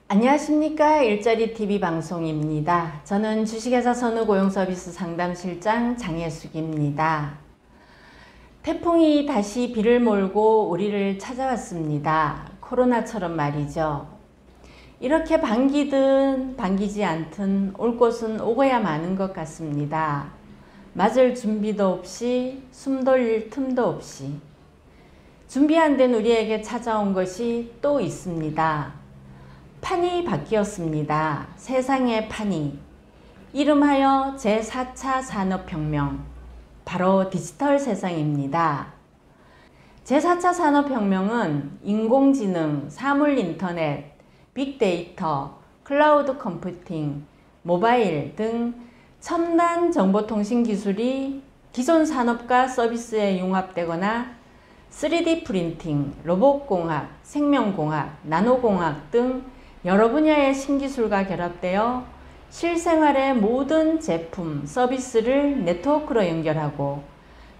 안녕하십니까. 일자리 TV 방송입니다. 저는 주식회사 선우고용서비스 상담실장 장혜숙입니다. 태풍이 다시 비를 몰고 우리를 찾아왔습니다. 코로나처럼 말이죠. 이렇게 반기든 반기지 않든 올 곳은 오고야 마는 것 같습니다. 맞을 준비도 없이 숨 돌릴 틈도 없이 준비 안 된 우리에게 찾아온 것이 또 있습니다. 판이 바뀌었습니다. 세상의 판이. 이름하여 제4차 산업혁명. 바로 디지털 세상입니다. 제4차 산업혁명은 인공지능, 사물인터넷, 빅데이터, 클라우드 컴퓨팅, 모바일 등 첨단 정보통신 기술이 기존 산업과 서비스에 융합되거나 3D 프린팅, 로봇공학, 생명공학, 나노공학 등 여러 분야의 신기술과 결합되어 실생활의 모든 제품, 서비스를 네트워크로 연결하고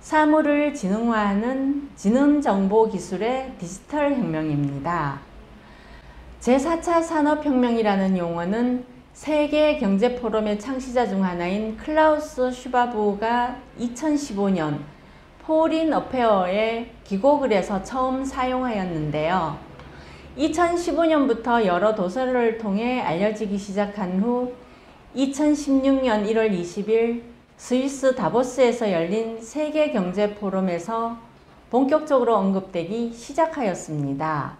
사물을 지능화하는 지능정보기술의 디지털 혁명입니다. 제4차 산업혁명이라는 용어는 세계경제포럼의 창시자 중 하나인 클라우스 슈바브가 2015년 포린 어페어에 기고글 해서 처음 사용하였는데요. 2015년부터 여러 도서를 통해 알려지기 시작한 후 2016년 1월 20일 스위스 다보스에서 열린 세계경제포럼에서 본격적으로 언급되기 시작하였습니다.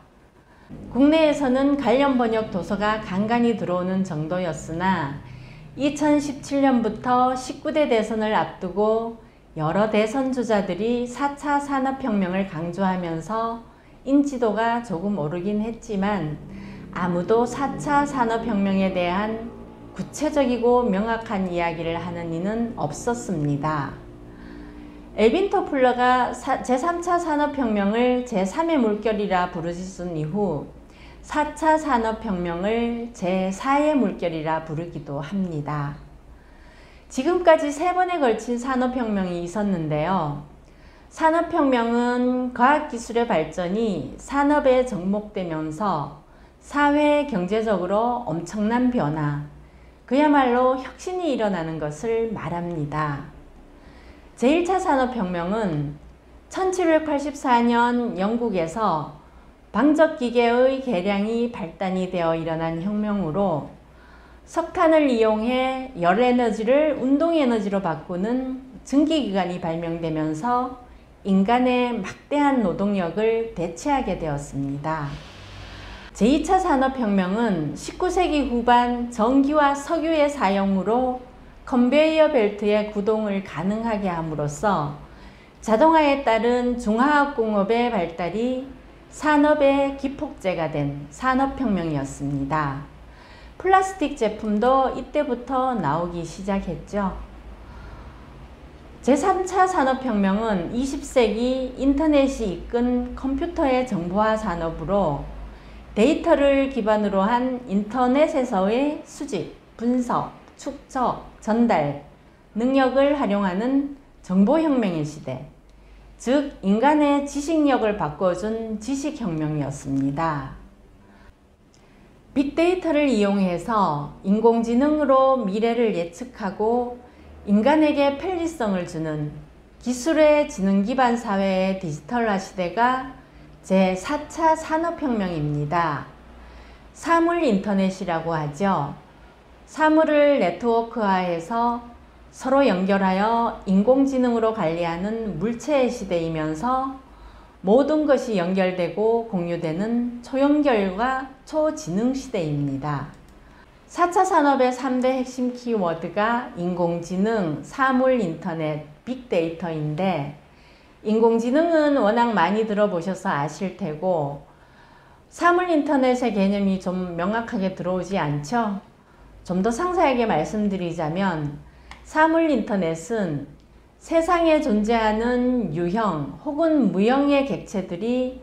국내에서는 관련 번역 도서가 간간히 들어오는 정도였으나 2017년부터 19대 대선을 앞두고 여러 대선 주자들이 4차 산업혁명을 강조하면서 인지도가 조금 오르긴 했지만 아무도 4차 산업혁명에 대한 구체적이고 명확한 이야기를 하는 이는 없었습니다. 엘빈 토플러가 제3차 산업혁명을 제3의 물결이라 부르짖은 이후 4차 산업혁명을 제4의 물결이라 부르기도 합니다. 지금까지 3번에 걸친 산업혁명이 있었는데요. 산업혁명은 과학기술의 발전이 산업에 접목되면서 사회 경제적으로 엄청난 변화, 그야말로 혁신이 일어나는 것을 말합니다. 제1차 산업혁명은 1784년 영국에서 방적기계의 개량이 발단이 되어 일어난 혁명으로 석탄을 이용해 열에너지를 운동에너지로 바꾸는 증기기관이 발명되면서 인간의 막대한 노동력을 대체하게 되었습니다. 제2차 산업혁명은 19세기 후반 전기와 석유의 사용으로 컨베이어 벨트의 구동을 가능하게 함으로써 자동화에 따른 중화학공업의 발달이 산업의 기폭제가 된 산업혁명이었습니다. 플라스틱 제품도 이때부터 나오기 시작했죠. 제3차 산업혁명은 20세기 인터넷이 이끈 컴퓨터의 정보화 산업으로 데이터를 기반으로 한 인터넷에서의 수집, 분석, 축적, 전달 능력을 활용하는 정보혁명의 시대, 즉 인간의 지식력을 바꿔준 지식혁명이었습니다. 빅데이터를 이용해서 인공지능으로 미래를 예측하고 인간에게 편리성을 주는 기술의 지능 기반 사회의 디지털화 시대가 제4차 산업혁명입니다. 사물 인터넷이라고 하죠. 사물을 네트워크화해서 서로 연결하여 인공지능으로 관리하는 물체의 시대이면서 모든 것이 연결되고 공유되는 초연결과 초지능 시대입니다. 4차 산업의 3대 핵심 키워드가 인공지능, 사물인터넷, 빅데이터인데 인공지능은 워낙 많이 들어보셔서 아실 테고 사물인터넷의 개념이 좀 명확하게 들어오지 않죠? 좀 더 상세하게 말씀드리자면 사물인터넷은 세상에 존재하는 유형 혹은 무형의 객체들이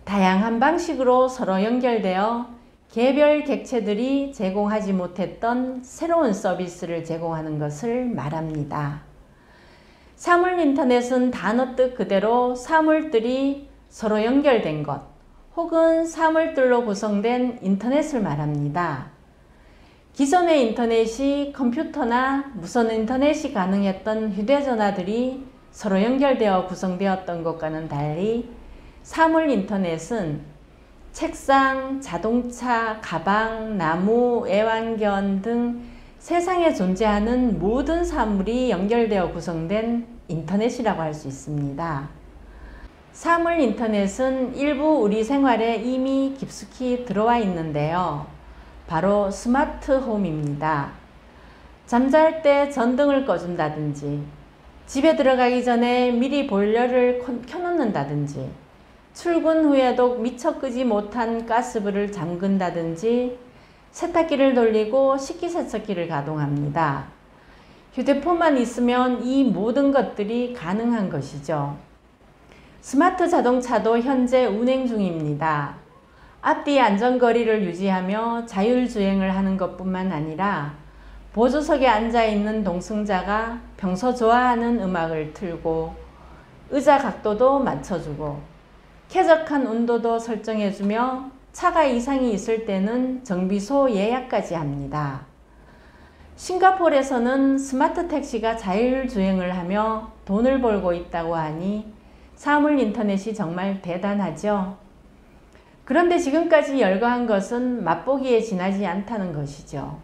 다양한 방식으로 서로 연결되어 개별 객체들이 제공하지 못했던 새로운 서비스를 제공하는 것을 말합니다. 사물인터넷은 단어 뜻 그대로 사물들이 서로 연결된 것 혹은 사물들로 구성된 인터넷을 말합니다. 기존의 인터넷이 컴퓨터나 무선 인터넷이 가능했던 휴대전화들이 서로 연결되어 구성되었던 것과는 달리 사물 인터넷은 책상, 자동차, 가방, 나무, 애완견 등 세상에 존재하는 모든 사물이 연결되어 구성된 인터넷이라고 할 수 있습니다. 사물 인터넷은 일부 우리 생활에 이미 깊숙이 들어와 있는데요. 바로 스마트홈입니다. 잠잘 때 전등을 꺼준다든지, 집에 들어가기 전에 미리 보일러를 켜놓는다든지, 출근 후에도 미처 끄지 못한 가스불을 잠근다든지, 세탁기를 돌리고 식기세척기를 가동합니다. 휴대폰만 있으면 이 모든 것들이 가능한 것이죠. 스마트 자동차도 현재 운행 중입니다. 앞뒤 안전거리를 유지하며 자율주행을 하는 것뿐만 아니라 보조석에 앉아있는 동승자가 평소 좋아하는 음악을 틀고 의자 각도도 맞춰주고 쾌적한 온도도 설정해주며 차가 이상이 있을 때는 정비소 예약까지 합니다. 싱가포르에서는 스마트 택시가 자율주행을 하며 돈을 벌고 있다고 하니 사물 인터넷이 정말 대단하죠. 그런데 지금까지 열거한 것은 맛보기에 지나지 않다는 것이죠.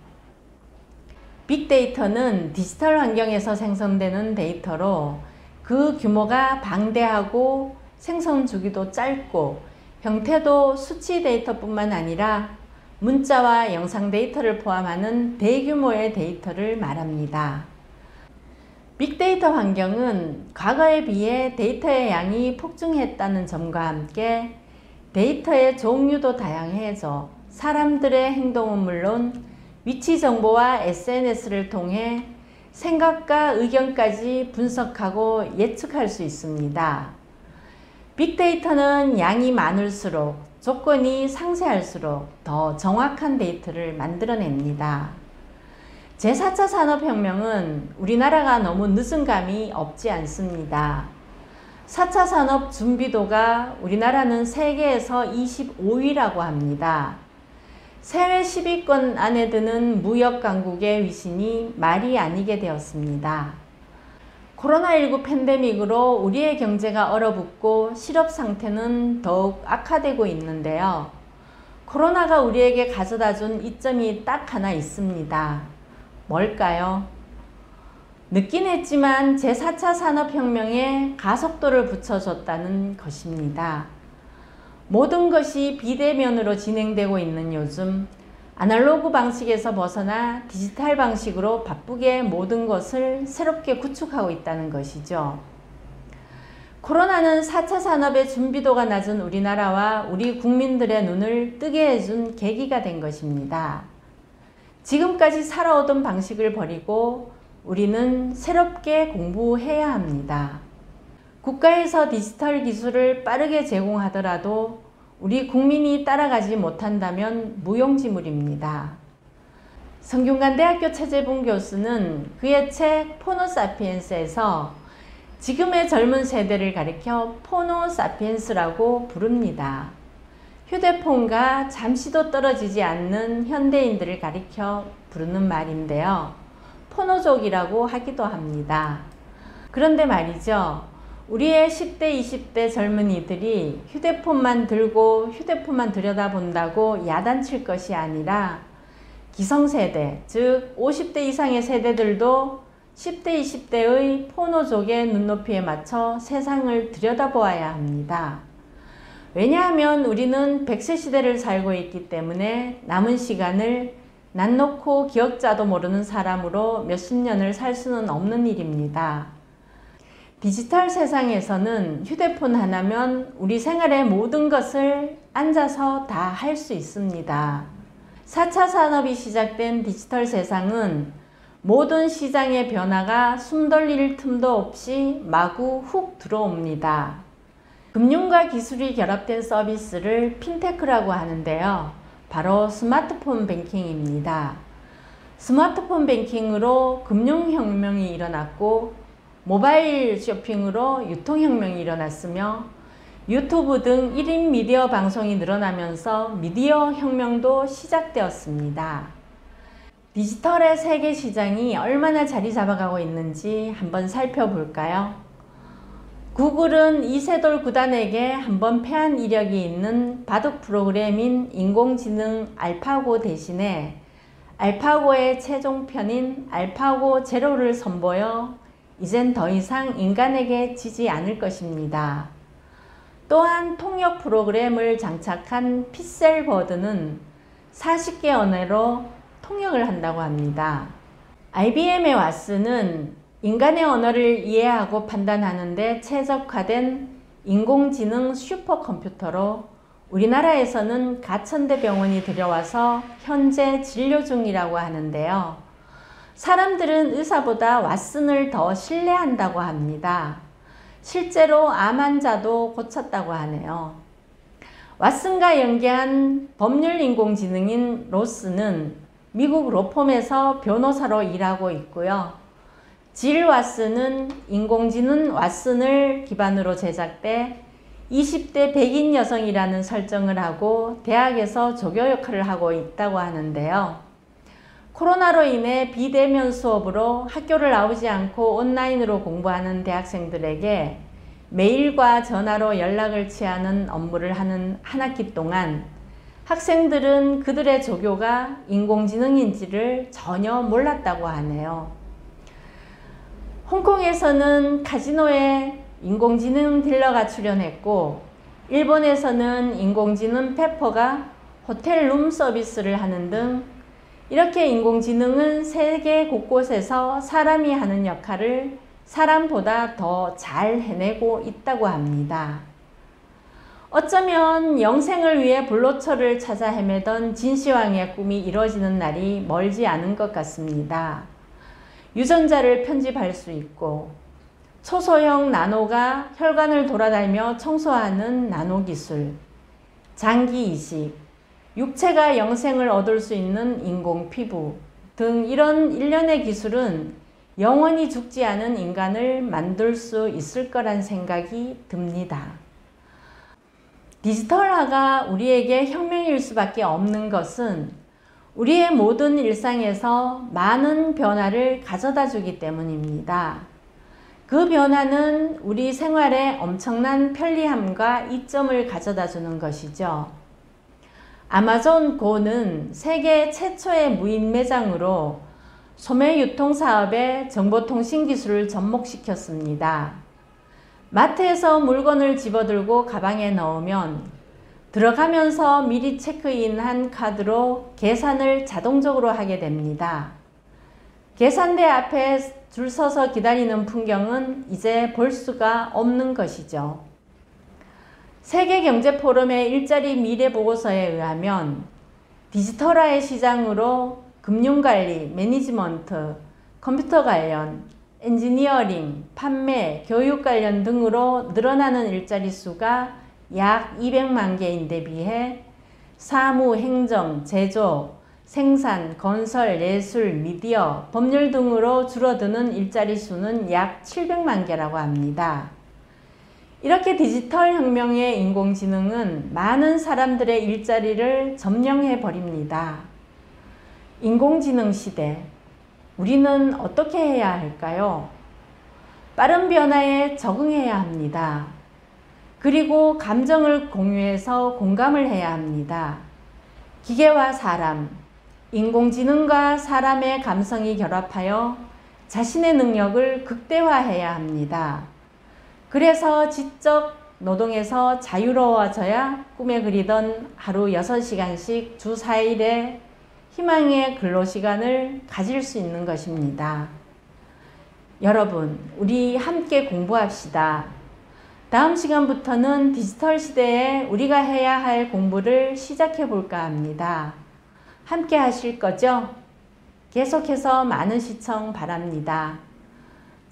빅데이터는 디지털 환경에서 생성되는 데이터로 그 규모가 방대하고 생성 주기도 짧고 형태도 수치 데이터뿐만 아니라 문자와 영상 데이터를 포함하는 대규모의 데이터를 말합니다. 빅데이터 환경은 과거에 비해 데이터의 양이 폭증했다는 점과 함께 데이터의 종류도 다양해져 사람들의 행동은 물론 위치 정보와 SNS를 통해 생각과 의견까지 분석하고 예측할 수 있습니다. 빅데이터는 양이 많을수록 조건이 상세할수록 더 정확한 데이터를 만들어냅니다. 제4차 산업혁명은 우리나라가 너무 늦은 감이 없지 않습니다. 4차 산업 준비도가 우리나라는 세계에서 25위라고 합니다. 세계 10위권 안에 드는 무역 강국의 위신이 말이 아니게 되었습니다. 코로나19 팬데믹으로 우리의 경제가 얼어붙고 실업 상태는 더욱 악화되고 있는데요. 코로나가 우리에게 가져다준 이점이 딱 하나 있습니다. 뭘까요? 늦긴 했지만 제4차 산업혁명에 가속도를 붙여줬다는 것입니다. 모든 것이 비대면으로 진행되고 있는 요즘 아날로그 방식에서 벗어나 디지털 방식으로 바쁘게 모든 것을 새롭게 구축하고 있다는 것이죠. 코로나는 4차 산업의 준비도가 낮은 우리나라와 우리 국민들의 눈을 뜨게 해준 계기가 된 것입니다. 지금까지 살아오던 방식을 버리고 우리는 새롭게 공부해야 합니다. 국가에서 디지털 기술을 빠르게 제공하더라도 우리 국민이 따라가지 못한다면 무용지물입니다. 성균관대학교 최재분 교수는 그의 책 포노사피엔스에서 지금의 젊은 세대를 가리켜 포노사피엔스라고 부릅니다. 휴대폰과 잠시도 떨어지지 않는 현대인들을 가리켜 부르는 말인데요. 포노족이라고 하기도 합니다. 그런데 말이죠. 우리의 10대, 20대 젊은이들이 휴대폰만 들고 휴대폰만 들여다본다고 야단칠 것이 아니라 기성세대, 즉 50대 이상의 세대들도 10대, 20대의 포노족의 눈높이에 맞춰 세상을 들여다보아야 합니다. 왜냐하면 우리는 100세 시대를 살고 있기 때문에 남은 시간을 난 놓고 기억자도 모르는 사람으로 몇십 년을 살 수는 없는 일입니다. 디지털 세상에서는 휴대폰 하나면 우리 생활의 모든 것을 앉아서 다 할 수 있습니다. 4차 산업이 시작된 디지털 세상은 모든 시장의 변화가 숨 돌릴 틈도 없이 마구 훅 들어옵니다. 금융과 기술이 결합된 서비스를 핀테크라고 하는데요. 바로 스마트폰 뱅킹입니다. 스마트폰 뱅킹으로 금융혁명이 일어났고 모바일 쇼핑으로 유통혁명이 일어났으며 유튜브 등 1인 미디어 방송이 늘어나면서 미디어 혁명도 시작되었습니다. 디지털의 세계 시장이 얼마나 자리 잡아가고 있는지 한번 살펴볼까요? 구글은 이세돌 구단에게 한번 패한 이력이 있는 바둑 프로그램인 인공지능 알파고 대신에 알파고의 최종편인 알파고 제로를 선보여 이젠 더 이상 인간에게 지지 않을 것입니다. 또한 통역 프로그램을 장착한 픽셀버드는 40개 언어로 통역을 한다고 합니다. IBM의 왓슨은 인간의 언어를 이해하고 판단하는 데 최적화된 인공지능 슈퍼컴퓨터로 우리나라에서는 가천대 병원이 들여와서 현재 진료 중이라고 하는데요. 사람들은 의사보다 왓슨을 더 신뢰한다고 합니다. 실제로 암 환자도 고쳤다고 하네요. 왓슨과 연계한 법률 인공지능인 로스는 미국 로펌에서 변호사로 일하고 있고요. 질 왓슨은 인공지능 왓슨을 기반으로 제작돼 20대 백인 여성이라는 설정을 하고 대학에서 조교 역할을 하고 있다고 하는데요. 코로나로 인해 비대면 수업으로 학교를 나오지 않고 온라인으로 공부하는 대학생들에게 메일과 전화로 연락을 취하는 업무를 하는 한 학기 동안 학생들은 그들의 조교가 인공지능인지를 전혀 몰랐다고 하네요. 홍콩에서는 카지노에 인공지능 딜러가 출연했고 일본에서는 인공지능 페퍼가 호텔 룸 서비스를 하는 등 이렇게 인공지능은 세계 곳곳에서 사람이 하는 역할을 사람보다 더 잘 해내고 있다고 합니다. 어쩌면 영생을 위해 불로초를 찾아 헤매던 진시황의 꿈이 이루어지는 날이 멀지 않은 것 같습니다. 유전자를 편집할 수 있고 초소형 나노가 혈관을 돌아다니며 청소하는 나노기술, 장기 이식, 육체가 영생을 얻을 수 있는 인공피부 등 이런 일련의 기술은 영원히 죽지 않은 인간을 만들 수 있을 거란 생각이 듭니다. 디지털화가 우리에게 혁명일 수밖에 없는 것은 우리의 모든 일상에서 많은 변화를 가져다 주기 때문입니다. 그 변화는 우리 생활에 엄청난 편리함과 이점을 가져다 주는 것이죠. 아마존 고는 세계 최초의 무인 매장으로 소매 유통 사업에 정보통신 기술을 접목시켰습니다. 마트에서 물건을 집어들고 가방에 넣으면 들어가면서 미리 체크인한 카드로 계산을 자동적으로 하게 됩니다. 계산대 앞에 줄 서서 기다리는 풍경은 이제 볼 수가 없는 것이죠. 세계경제포럼의 일자리 미래보고서에 의하면 디지털화의 시장으로 금융관리, 매니지먼트, 컴퓨터 관련, 엔지니어링, 판매, 교육 관련 등으로 늘어나는 일자리 수가 약 200만 개인데 비해 사무, 행정, 제조, 생산, 건설, 예술, 미디어, 법률 등으로 줄어드는 일자리 수는 약 700만 개라고 합니다. 이렇게 디지털 혁명의 인공지능은 많은 사람들의 일자리를 점령해 버립니다. 인공지능 시대, 우리는 어떻게 해야 할까요? 빠른 변화에 적응해야 합니다. 그리고 감정을 공유해서 공감을 해야 합니다. 기계와 사람, 인공지능과 사람의 감성이 결합하여 자신의 능력을 극대화해야 합니다. 그래서 지적 노동에서 자유로워져야 꿈에 그리던 하루 6시간씩 주 4일의 희망의 근로시간을 가질 수 있는 것입니다. 여러분, 우리 함께 공부합시다. 다음 시간부터는 디지털 시대에 우리가 해야 할 공부를 시작해 볼까 합니다. 함께 하실 거죠? 계속해서 많은 시청 바랍니다.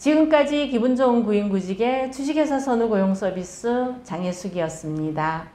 지금까지 기분 좋은 구인구직의 주식회사 선후고용 서비스 장혜숙이었습니다.